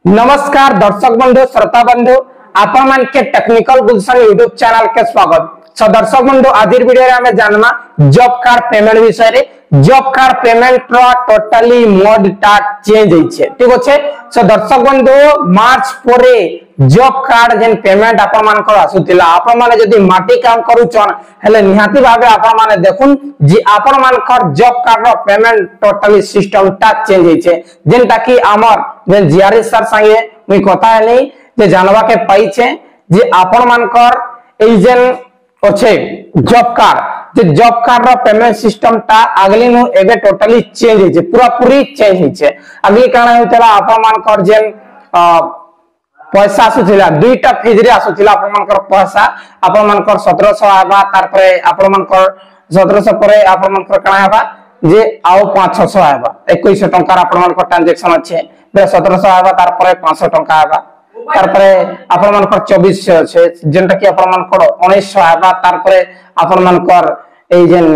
नमस्कार दर्शक बंधु श्रोता बंधु आपण मान के टेक्निकल गुलशन यूट्यूब चैनल के स्वागत। सो दर्शक बंधु आज वीडियो रे हमें जानवा जॉब कार्ड पेमेंट विषय रे। जॉब कार्ड पेमेंट रो टोटली मोड टा चेंज होइछे, ठीक अछि। सो दर्शक बंधु मार्च परे जॉब कार्ड जेन पेमेंट आपण मान को आसुतिला, आपण माने जदी माटी काम करूछन हेले निहाती भाबे आपण माने देखुन जे आपण मान कर जॉब कार्ड रो पेमेंट टोटली सिस्टम टा चेंज होइछे। जेनटा कि हमर जेन जीआरएस सर संगे मुई कथा हेली जे जानवा के पाई छे जे आपण मान कर ए जेन अच्छे जॉब कार्ड जे जॉब कार्ड रो पेमेंट सिस्टम ता अगली नु एबे टोटली चेंज होइछे, पूरा पूरी चेंज होइछे। अगली काना होतला आपण मान कर जेन पैसा आसुथिला दुईटा फेज रे आसुथिला आपण मान कर पैसा आपण मान कर 1700 आबा तार परे आपण मान कर 1700 परे आपण मान कर काना आबा जे आउ 500 आबा 2100 टंका आपण मान कर ट्रांजैक्शन अच्छे बे 1700 आबा तार परे 500 टंका आबा तार परे आपण मान कर 2400 अच्छे जेनटा कि आपण मान कर 1900 आबा तार परे आपण मान कर ए जेन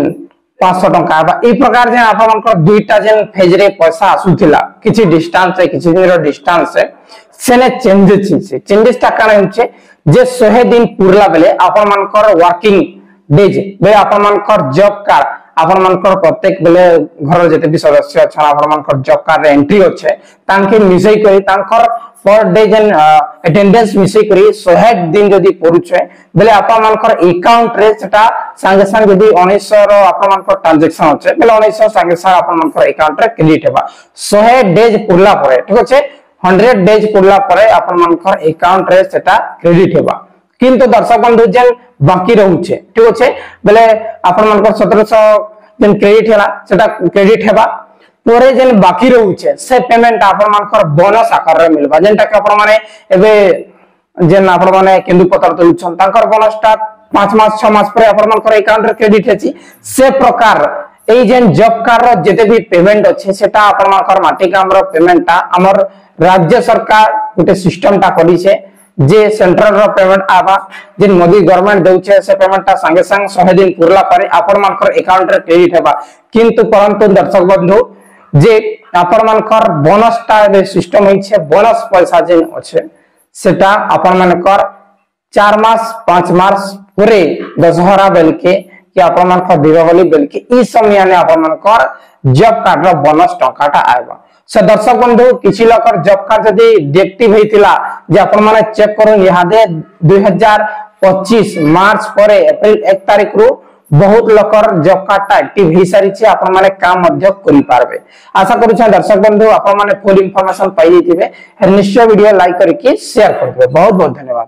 500 टंका आबा ई प्रकार जे आपण मान कर दुईटा जेन फेज रे पैसा आसुथिला किछि डिस्टेंस है किछि दिन रो डिस्टेंस है सेने चेंजेस ता काना होचे जे 100 दिन पुरला बेले आपण मान कर वर्किंग डेज बे आपण मान कर जॉब कार्ड आपण मान कर प्रत्येक बेले घर जते भी सदस्य छ आपण मान कर जॉब कार्ड रे एंट्री होचे तांके मिसई करी तांकर पर डे जेन अटेंडेंस मिसई करी 100 दिन जदी परुछे बेले आपण मान कर अकाउंट रे सेटा संगे संग जदी 1900 रो आपण मान कर ट्रांजैक्शन होचे बेले 1900 संगे संग आपण मान कर अकाउंट रे क्रेडिट हेबा 100 डेज पुरला परे, ठीक अछि। 100 डेज पुरला परे आपण मान कर अकाउंट रे सेटा क्रेडिट हेबा। किंतु दर्शक बंधु जेन बाकी रहउछे, ठीक अछि बेले आपण मान कर 1700 जेन क्रेडिट हैला सेटा क्रेडिट हेबा तोरे जेन बाकी रहउछे से पेमेंट आपण मान कर बोनस आकार रे मिलबा जेनटा कि आपण माने एबे जेन आपण माने केंदु पत्र दउछन तांकर बोनस ता 5 मास 6 मास परे आपण मान कर अकाउंट रे क्रेडिट हेची से प्रकार ए जेन जॉब कार्ड रो जते भी पेमेंट अछि सेटा आपण मान कर माटी काम रो पेमेंट ता हमर राज्य सरकार गोटे सिस्टम ता करी छे जे सेंट्रल रो पेमेंट आबा जे मोदी गवर्नमेंट देउछे से पेमेंट ता संगे संग 100 दिन पुरला परे आपण मान कर अकाउंट रे क्रेडिट हेबा। किंतु परंतु दर्शक बंधु जे आपण मान कर बोनस ता बे सिस्टम होइछे बोनस पैसा जे अछि सेटा आपण मान कर 4 मास 5 मास पूरे दशहरा बेल के कि आपण मान कर दीपावली बेल के ई समय ने आपण मान कर जॉब कार्ड रो बोनस टंकाटा आइबा। से दर्शक बंधु किछि लोकर जॉब कार्ड जदी डिएक्टिव हेतिला जे आपण माने चेक करू यहादे 2025 मार्च परे अप्रैल 1 तारिख रु बहुत लोकर जॉब कार्ड ता एक्टिव हे सारी छे आपण माने काम मध्य करि पारबे। आशा करू छ दर्शक बंधु आपण माने फुल इंफॉर्मेशन पाइ दिथिबे। निश्चय वीडियो लाइक करके शेयर करबे। बहुत बहुत धन्यवाद।